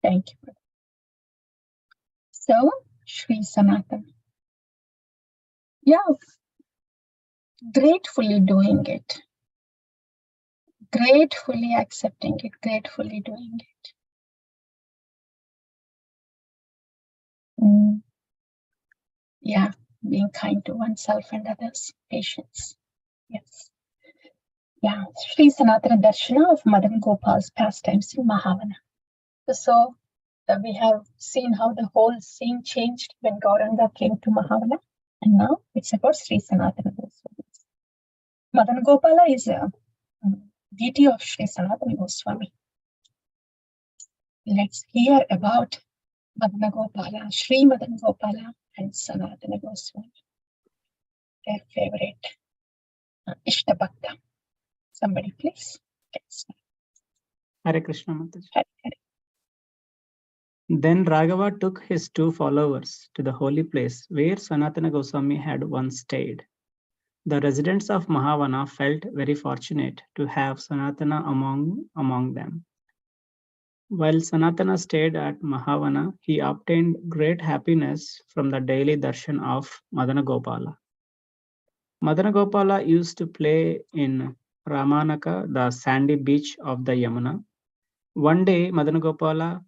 Thank you. So, Sri Sanatana. Yeah, gratefully doing it. Gratefully accepting it, gratefully doing it. Yeah, being kind to oneself and others, patience. Yes. Yeah, Sri Sanatana Darshana of Madan Gopal's pastimes in Mahavana. So we have seen how the whole scene changed when Gauranga came to Mahavana, and now it's about Sri Sanatana Goswami. Madan Gopala is a deity of Sri Sanatana Goswami. Let's hear about Madan Gopala, Sri Madan Gopala and Sanatana Goswami, their favorite Ishta Bhakta. Somebody please. Hare Krishna Mataji. Hare Hare. Then Raghava took his 2 followers to the holy place where Sanatana Goswami had once stayed. The residents of Mahavana felt very fortunate to have Sanatana among them. While Sanatana stayed at Mahavana, he obtained great happiness from the daily darshan of Madana Gopala. Madana Gopala used to play in Ramanaka, the sandy beach of the Yamuna. One day, Madana Gopala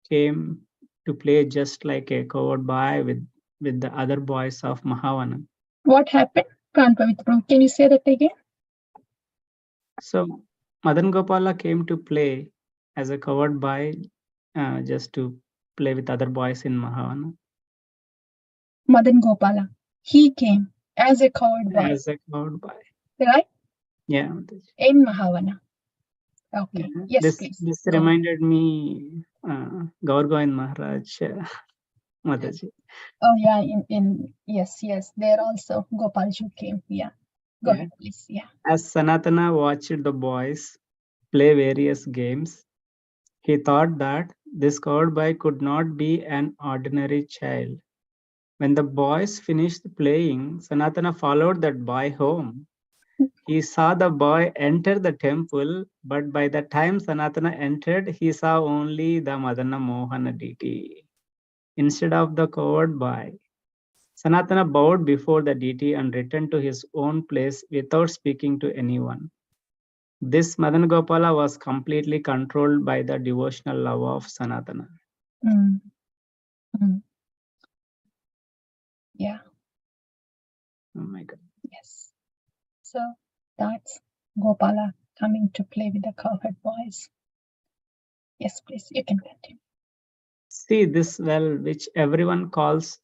came to play just like a coward boy with the other boys of Mahavana. What happened? Can you say that again? So Madan Gopala came to play as a coward boy, just to play with other boys in Mahavana. Madan Gopala, he came as a coward boy. As a coward boy. Right? Yeah. In Mahavana. Okay. Yeah. Yes, please. This reminded me Gaur Govind Maharaj, Mataji. Oh yeah, yes, there also Gopalji came. Yeah. Go ahead, please. Yeah. As Sanatana watched the boys play various games, he thought that this coward boy could not be an ordinary child. When the boys finished playing, Sanatana followed that boy home. He saw the boy enter the temple, but by the time Sanatana entered, he saw only the Madana Mohana deity instead of the coward boy. Sanatana bowed before the deity and returned to his own place without speaking to anyone. This Madan Gopala was completely controlled by the devotional love of Sanatana. Yeah. Oh my God. Yes. So that's Gopala coming to play with the cowherd boys. Yes, please, you can continue. See this well, which everyone calls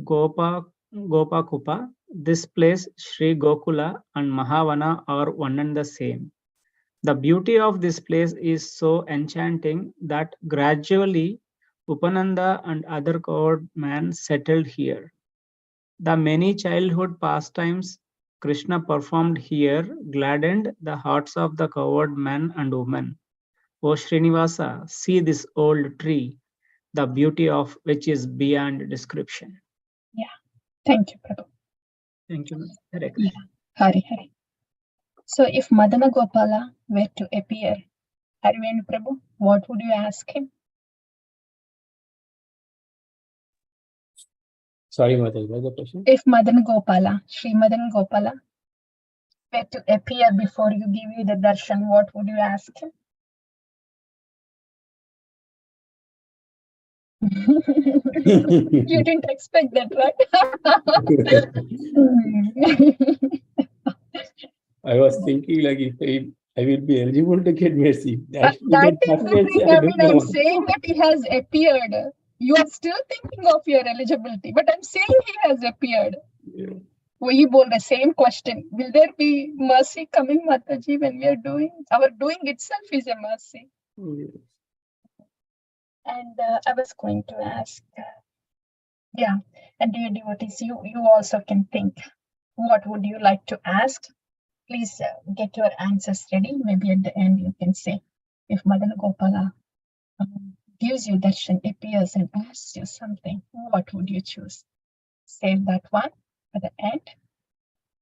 Gopa Kupa. This place, Sri Gokula and Mahavana are one and the same. The beauty of this place is so enchanting that gradually Upananda and other coward men settled here. The many childhood pastimes Krishna performed here gladdened the hearts of the coward men and women. O Srinivasa, see this old tree, the beauty of which is beyond description. Yeah, thank you, Prabhu. Thank you. Hare Yeah, Hari Hari. So if Madana Gopala were to appear, Harivendu Prabhu, what would you ask him? Sorry, Mataji, what's the question? If Madan Gopala, Sri Madan Gopala, were to appear before you give you the darshan, what would you ask him? You didn't expect that, right? I was thinking like if I will be eligible to get mercy. That is the thing. I mean, I'm saying that he has appeared. You are still thinking of your eligibility, but I'm saying he has appeared. Yeah. We both the same question. Will there be mercy coming, Mataji, when we are doing? Our doing itself is a mercy. Yeah. And I was going to ask, and dear devotees, you also can think, what would you like to ask? Please get your answers ready. Maybe at the end you can say, if Madana Gopala gives you darshan, appears and asks you something, what would you choose? Save that one for the end.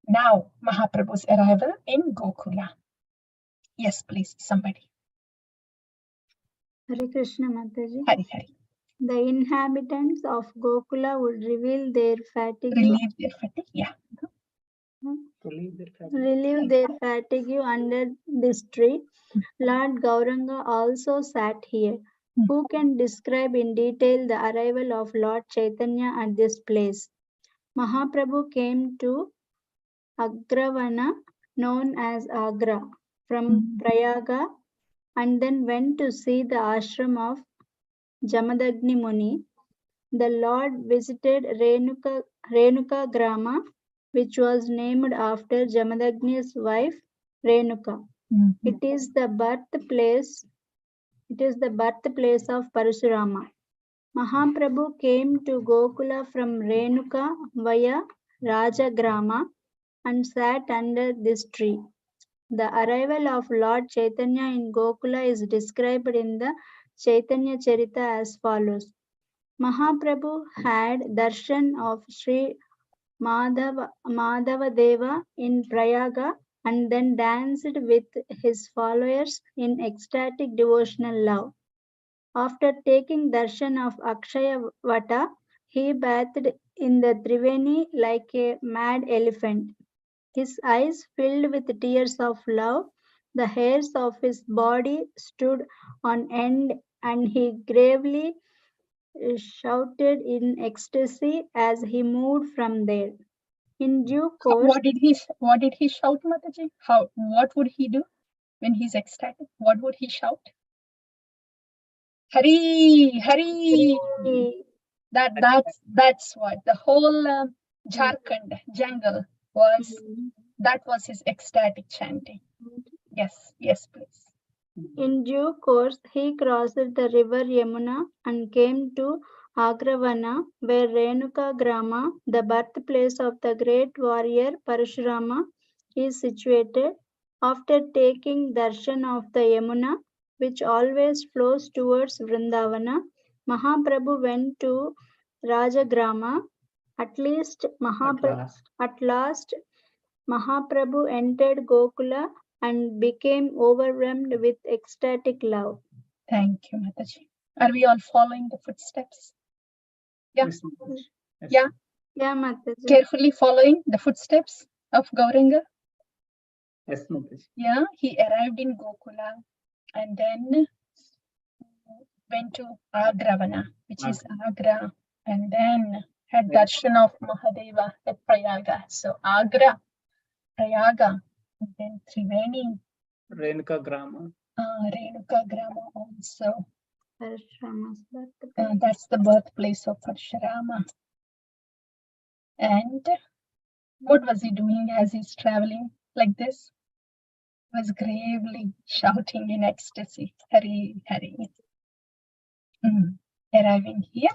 Now, Mahaprabhu's arrival in Gokula. Yes, please, somebody. Hare Krishna Mataji. Hari Hari. The inhabitants of Gokula would reveal their fatigue, Relieve their fatigue. Yeah. relieve their fatigue under this tree. Lord Gauranga also sat here. Who can describe in detail the arrival of Lord Chaitanya at this place? Mahaprabhu came to Agravana, known as Agra, from Prayaga, and then went to see the ashram of Jamadagni Muni. The Lord visited Renuka Grama, which was named after Jamadagni's wife Renuka. It is the birthplace of Parashurama. Mahaprabhu came to Gokula from Renuka via Rajagrama and sat under this tree. The arrival of Lord Chaitanya in Gokula is described in the Chaitanya Charita as follows. Mahaprabhu had darshan of Sri Madhava Deva in Prayaga and then danced with his followers in ecstatic devotional love. After taking darshan of Akshaya Vata, he bathed in the Triveni like a mad elephant. His eyes filled with tears of love, the hairs of his body stood on end, and he gravely shouted in ecstasy as he moved from there. In due course, What did he shout, Mataji? What would he do when he's ecstatic? What would he shout? Hari, Hari. That's what the whole Jharkhand jungle was. That was his ecstatic chanting. Yes, please. In due course, he crossed the river Yamuna and came to Agravana, where Renuka Grama, the birthplace of the great warrior Parashurama, is situated. After taking darshan of the Yamuna, which always flows towards Vrindavana, Mahaprabhu went to Rajagrama. At last, Mahaprabhu entered Gokula and became overwhelmed with ecstatic love. Thank you, Mataji. Are we all following the footsteps? Yeah. Yeah. Yeah, Mataji. Carefully following the footsteps of Gauranga. Yes, Mataji. Yeah, he arrived in Gokula and then went to Agravana, which is Agra, and then had darshan of Mahadeva at Prayaga. So Agra, Prayaga, and then Triveni, Renuka Grama. Renuka Grama also. Parashurama's birthplace. That's the birthplace of Parashurama. And what was he doing as he's traveling like this? He was gravely shouting in ecstasy, Hari, Hari. Arriving here.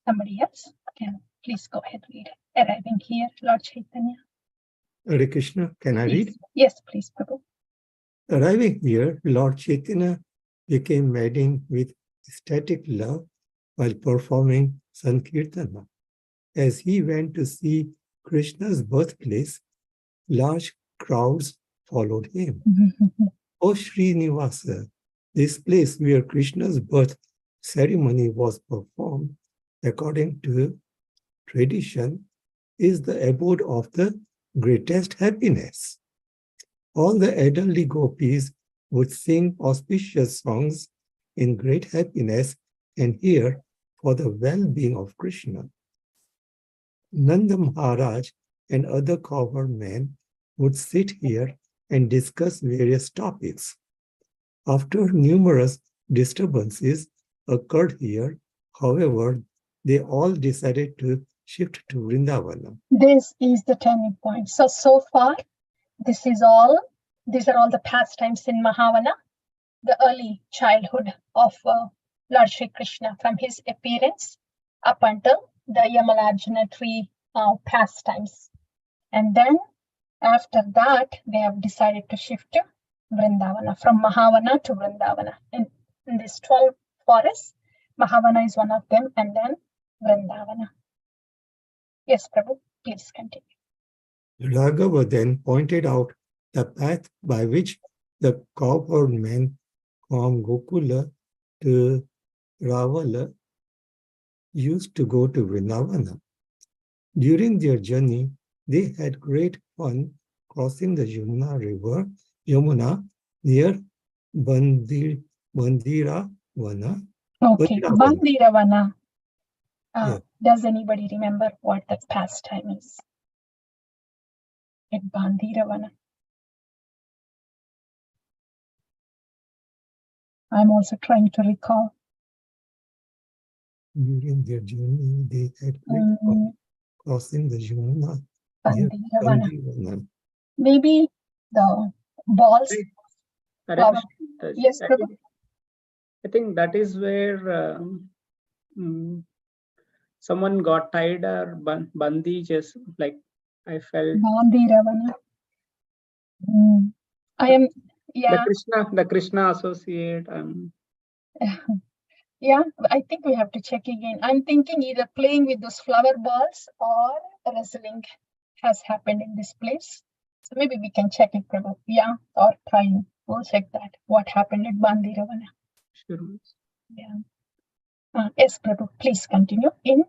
Somebody else can please go ahead read. Arriving here, Lord Chaitanya. Hare Krishna, can I read? Yes, please, Prabhu. Arriving here, Lord Chaitanya became maddened with ecstatic love while performing Sankirtana. As he went to see Krishna's birthplace, large crowds followed him. O Srinivasa, this place where Krishna's birth ceremony was performed, according to tradition, is the abode of the greatest happiness. All the elderly gopis would sing auspicious songs in great happiness and here for the well-being of Krishna. Nanda Maharaj and other cowherd men would sit here and discuss various topics. After numerous disturbances occurred here, however, they all decided to shift to Vrindavana. This is the turning point. So far, these are all the pastimes in Mahavana, the early childhood of Lord Shri Krishna, from his appearance up until the Yamalajana tree pastimes. And then after that, they have decided to shift to Vrindavana, from Mahavana to Vrindavana. And in these 12 forests, Mahavana is one of them, and then Vrindavana. Yes, Prabhu, please continue. Raghava then pointed out the path by which the cowherd men from Gokula to Ravala used to go to Vrindavana. During their journey, they had great fun crossing the Yamuna near Bandiravana. Okay, Bandiravana. Yeah. Does anybody remember what that pastime is? At Bandiravana. I'm also trying to recall. During their journey, they had great fun crossing the Yamuna near Bandiravana. Bandiravana. Maybe the balls. Hare Flower. Krishna. Yes, Prabhu. I think that is where someone got tied or bandi, just like I felt. Bandiravana. I am, yeah. The Krishna associate. Yeah, I think we have to check again. I'm thinking either playing with those flower balls or wrestling has happened in this place. So maybe we can check it, Prabhu. Yeah, or trying. We'll check that. What happened at Bandiravana. Sure. Yeah. Yes, Prabhu, please continue. In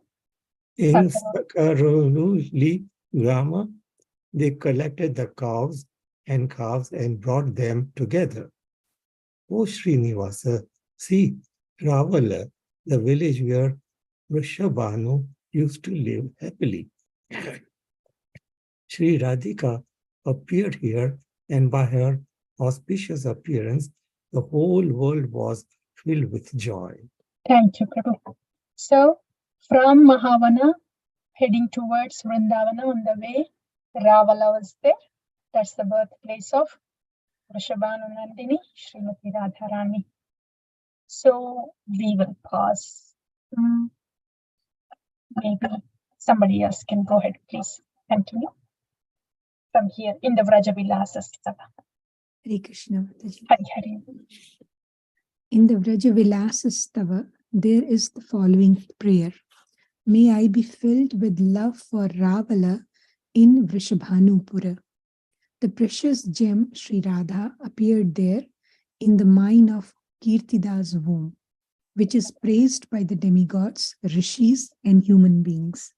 Sakaroli Grama, they collected the cows and calves and brought them together. O Srinivasa, see, Ravala, the village where Vrishabhanu used to live happily. Sri Radhika appeared here, and by her auspicious appearance, the whole world was filled with joy. Thank you, Prabhu. So, from Mahavana, heading towards Vrindavana on the way, Ravala was there. That's the birthplace of Vrishabhanu Nandini, Srimati Radharani. So, we will pause. Maybe somebody else can go ahead, please. Continue. From here in the Vrajavilasa Stava. Hare Krishna. Mataji. Hari Hari. In the Vrajavilasa Stava, there is the following prayer. May I be filled with love for Ravala in Vrishabhanupura. The precious gem Sri Radha appeared there in the mine of Kirtida's womb, which is praised by the demigods, rishis, and human beings.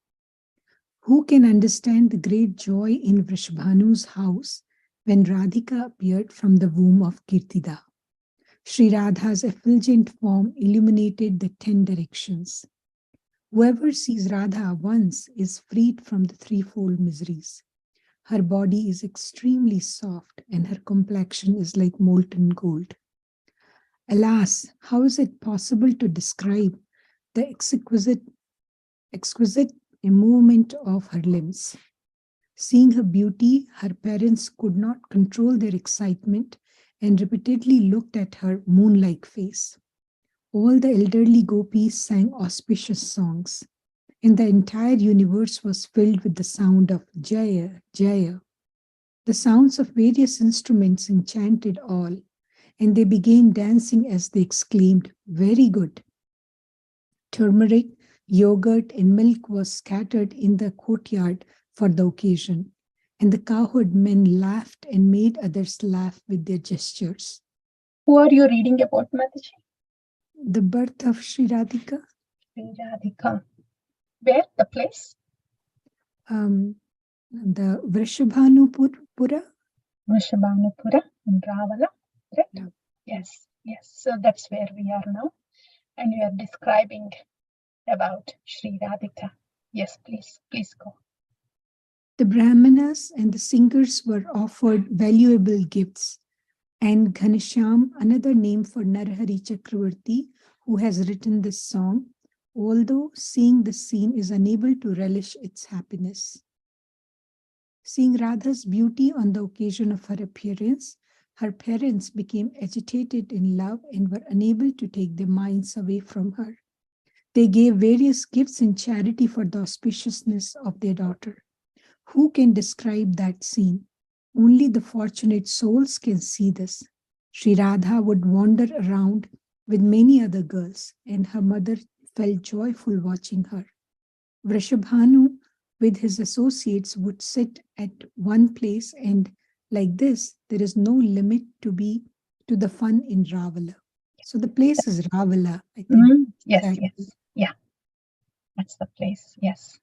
Who can understand the great joy in Vrishabhanu's house when Radhika appeared from the womb of Kirtida? Sri Radha's effulgent form illuminated the 10 directions. Whoever sees Radha once is freed from the threefold miseries. Her body is extremely soft and her complexion is like molten gold. Alas, how is it possible to describe the exquisite movement of her limbs? Seeing her beauty, her parents could not control their excitement and repeatedly looked at her moon-like face. All the elderly gopis sang auspicious songs, and the entire universe was filled with the sound of Jaya, Jaya. The sounds of various instruments enchanted all, and they began dancing as they exclaimed, "Very good." Turmeric, yogurt, and milk was scattered in the courtyard for the occasion, and the cowherd men laughed and made others laugh with their gestures. Who are you reading about, Mataji? The birth of Sri Radhika. Sri Radhika. Where? The place? The Vrishabhanupura. Vrishabhanupura in Ravala, right? Yeah. Yes, yes. So that's where we are now. And we are describing about Sri Radhika. Yes, please go. The Brahmanas and the singers were offered valuable gifts, and Ghanshyam, another name for Narhari Chakravarti, who has written this song, although seeing the scene is unable to relish its happiness. Seeing Radha's beauty on the occasion of her appearance, her parents became agitated in love and were unable to take their minds away from her. They gave various gifts in charity for the auspiciousness of their daughter. Who can describe that scene? Only the fortunate souls can see this. Sri Radha would wander around with many other girls, and her mother felt joyful watching her. Vrishabhanu, with his associates, would sit at one place, and like this, there is no limit to the fun in Ravala. So the place is Ravala, I think. Yes, Exactly. yes. Yeah. That's the place. Yes.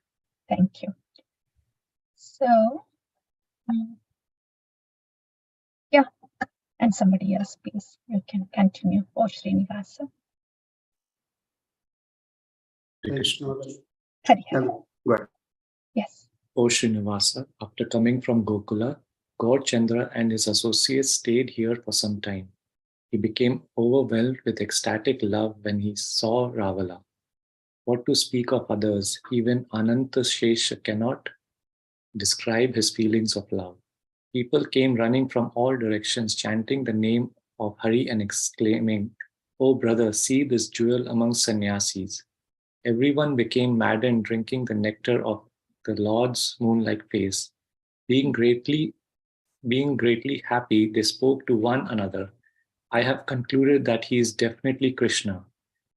Thank you. So, yeah. And somebody else, please. You can continue. Oh, Srinivasa. Hari, Hari. Yes. O Srinivasa, after coming from Gokula, God Chandra and his associates stayed here for some time. He became overwhelmed with ecstatic love when he saw Ravala. What to speak of others, even Ananta Shesha cannot describe his feelings of love. People came running from all directions, chanting the name of Hari and exclaiming, "Oh brother, see this jewel among sannyasis." Everyone became maddened, drinking the nectar of the Lord's moon-like face. Being greatly happy, they spoke to one another. "I have concluded that he is definitely Krishna.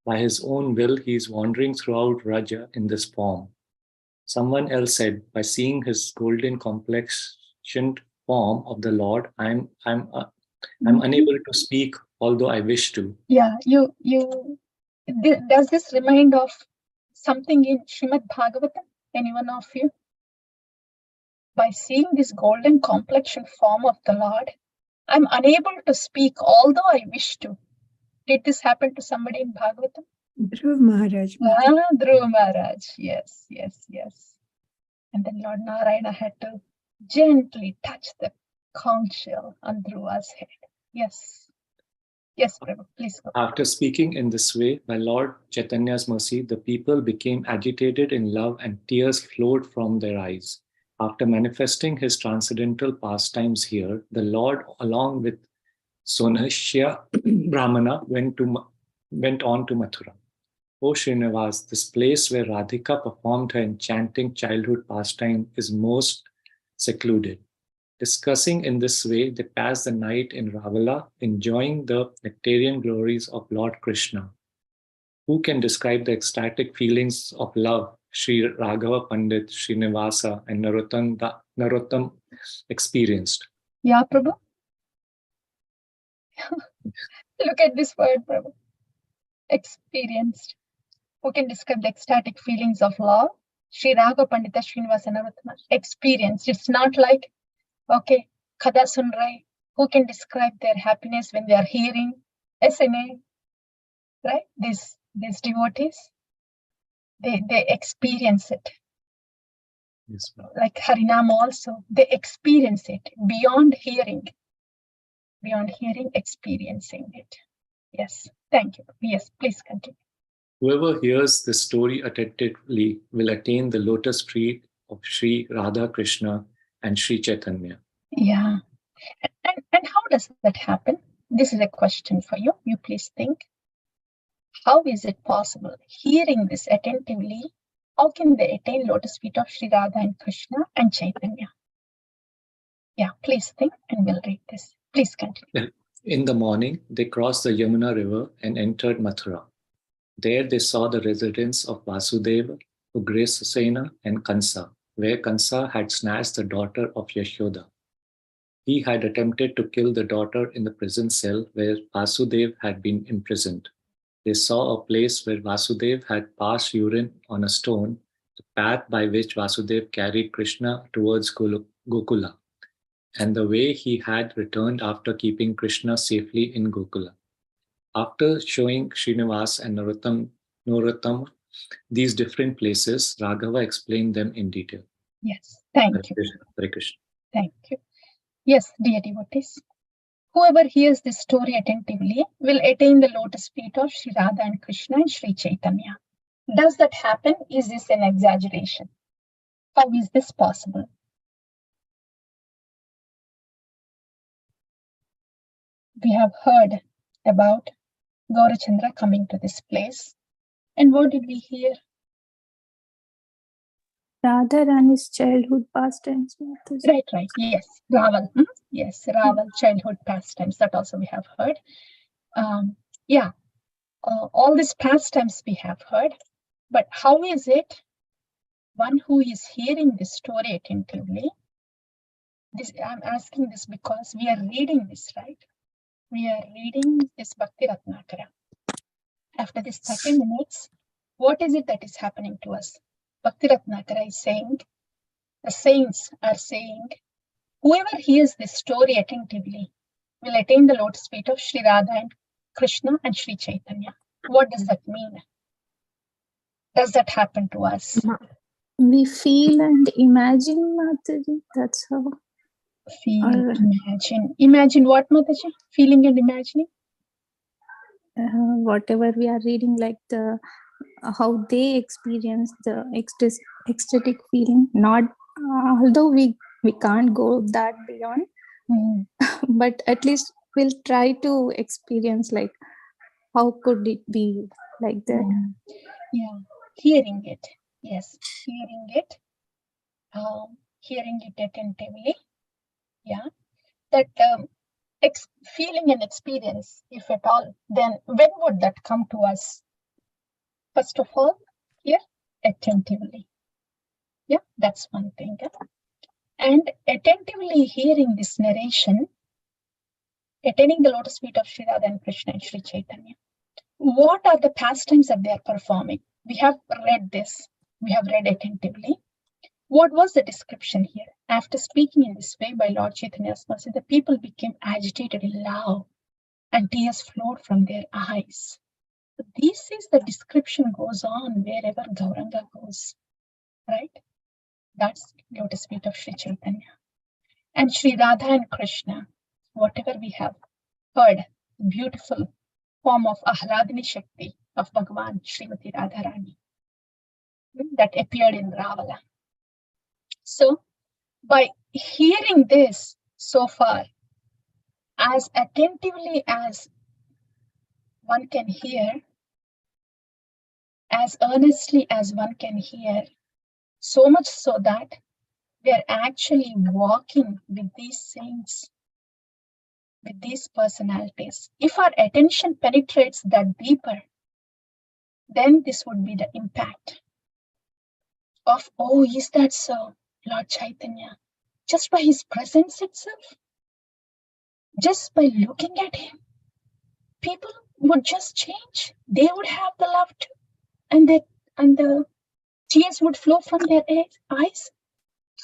By his own will, he is wandering throughout Raja in this form." Someone else said, "By seeing his golden complexioned form of the Lord, I'm unable to speak, although I wish to." Yeah, does this remind of something in Srimad Bhagavatam? Anyone of you? By seeing this golden complexion form of the Lord, I'm unable to speak, although I wish to. Did this happen to somebody in Bhagavatam? Dhruv Maharaj. Dhruv Maharaj. Yes, yes, yes. And then Lord Narayana had to gently touch the conch shell on Dhruva's head. Yes. Yes, Prabhu, please go. After speaking in this way, by Lord Chaitanya's mercy, the people became agitated in love and tears flowed from their eyes. After manifesting his transcendental pastimes here, the Lord, along with Sonashya Brahmana, went on to Mathura. O Srinivas, this place where Radhika performed her enchanting childhood pastime is most secluded. Discussing in this way, they passed the night in Ravala, enjoying the nectarian glories of Lord Krishna. Who can describe the ecstatic feelings of love Sri Raghava Pandit, Srinivasa, and Narottam experienced? Yeah, Prabhu. Look at this word, Prabhu. Experienced. Who can describe the ecstatic feelings of love? Sri Raghava Pandita Srinivasa Narottama. Experienced. It's not like, okay, Kada sun rahe. Who can describe their happiness when they are hearing SNA? Right? These devotees, they experience it. Yes, like Harinam also, they experience it beyond hearing, experiencing it. Yes, thank you. Yes, please continue. Whoever hears this story attentively will attain the lotus feet of Sri Radha Krishna and Sri Chaitanya. Yeah. And how does that happen? This is a question for you. You please think. How is it possible? Hearing this attentively, how can they attain lotus feet of Sri Radha and Krishna and Chaitanya? Yeah, please think and we'll read this. Please continue. In the morning, they crossed the Yamuna river and entered Mathura. There they saw the residence of Vasudeva, Ujjvala and Kansa, where Kansa had snatched the daughter of Yashoda. He had attempted to kill the daughter in the prison cell where Vasudeva had been imprisoned. They saw a place where Vasudeva had passed urine on a stone, the path by which Vasudeva carried Krishna towards Gokula, and the way he had returned after keeping Krishna safely in Gokula. After showing Srinivas and Narottam these different places, Raghava explained them in detail. Yes, thank you. Hare Krishna. Thank you. Yes, dear devotees, whoever hears this story attentively will attain the lotus feet of Sri Radha and Krishna and Sri Chaitanya. Does that happen? Is this an exaggeration? How is this possible? We have heard about Gaurachandra coming to this place. And what did we hear? Radha Rani's childhood pastimes. Right. Yes, Raval. Yes, Raval, childhood pastimes. That also we have heard. All these pastimes we have heard. But how is it one who is hearing this story attentively? I'm asking this because we are reading this, right? We are reading this Bhakti Ratnakara. after this 30 minutes, what is it that is happening to us? Bhakti Ratnakara is saying, the saints are saying, whoever hears this story attentively will attain the lotus feet of Sri Radha and Krishna and Sri Chaitanya. What does that mean? Does that happen to us? We feel and imagine, Mataji. That's how. Feel, imagine. Imagine what, Mataji? Feeling and imagining? Whatever we are reading, like the how they experience the ecstatic feeling. Not although we can't go that beyond, but at least we'll try to experience like how could it be like that. Yeah, hearing it. Yes, hearing it. Hearing it attentively. Yeah, that feeling and experience, if at all, then when would that come to us? First of all, hear attentively. Yeah, that's one thing. And attentively hearing this narration, attaining the lotus feet of Sri Radha and Krishna and Sri Chaitanya. What are the pastimes that they are performing? We have read this. We have read attentively. What was the description here? After speaking in this way by Lord Chaitanya's mercy, the people became agitated in love and tears flowed from their eyes. This is the description goes on wherever Gauranga goes, right? That's lotus feet of Sri Chaitanya. And Sri Radha and Krishna, whatever we have heard, beautiful form of Ahladini Shakti of Bhagavan Srimati Radharani that appeared in Ravala. So, by hearing this so far, as attentively as one can hear, as earnestly as one can hear, so much so that we are actually walking with these saints, with these personalities. If our attention penetrates that deeper, then this would be the impact of, oh, is that so, Lord Chaitanya? Just by his presence itself, just by looking at him, people would just change. They would have the love too, and the tears would flow from their eyes.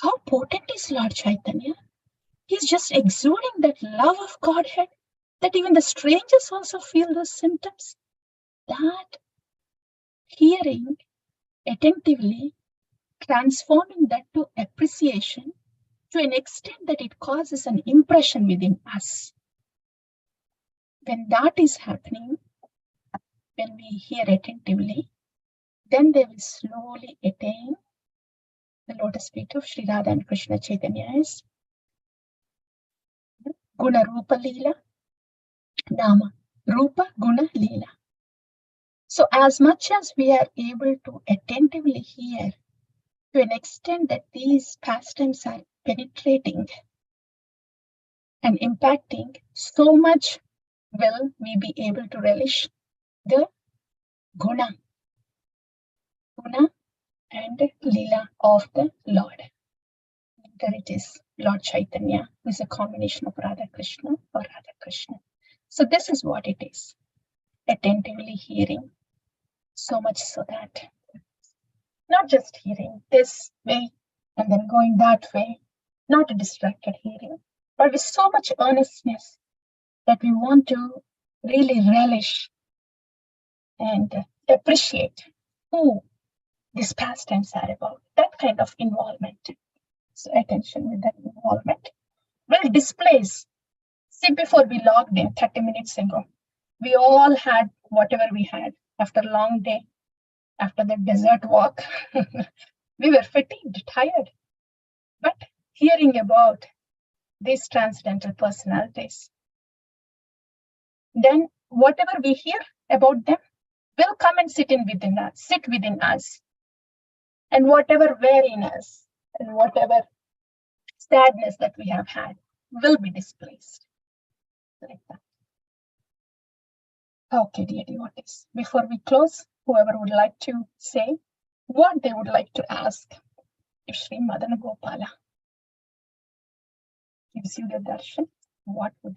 How potent is Lord Chaitanya? He's just exuding that love of Godhead, that even the strangers also feel those symptoms. That hearing attentively, transforming that to appreciation to an extent that it causes an impression within us. When that is happening, when we hear attentively, then they will slowly attain the lotus feet of Sri Radha and Krishna Chaitanya as Guna Rupa Leela, Nama, Rupa Guna Leela. So as much as we are able to attentively hear, to an extent that these pastimes are penetrating and impacting, so much will we be able to relish the Guna and Leela of the Lord. There it is, Lord Chaitanya, who is a combination of Radha Krishna or Radha Krishna. So this is what it is, attentively hearing, so much so that not just hearing this way and then going that way, not a distracted hearing, but with so much earnestness that we want to really relish and appreciate who these pastimes are about, that kind of involvement. So attention with that involvement will displace. See, before we logged in 30 minutes ago, we all had whatever we had after a long day, after the desert walk. We were fatigued, tired. But hearing about these transcendental personalities, then whatever we hear about them will come and sit within us. And whatever weariness and whatever sadness that we have had will be displaced. Like that. Okay, dear devotees, before we close, whoever would like to say what they would like to ask, if Sri Madana Gopala gives you the darshan, what would you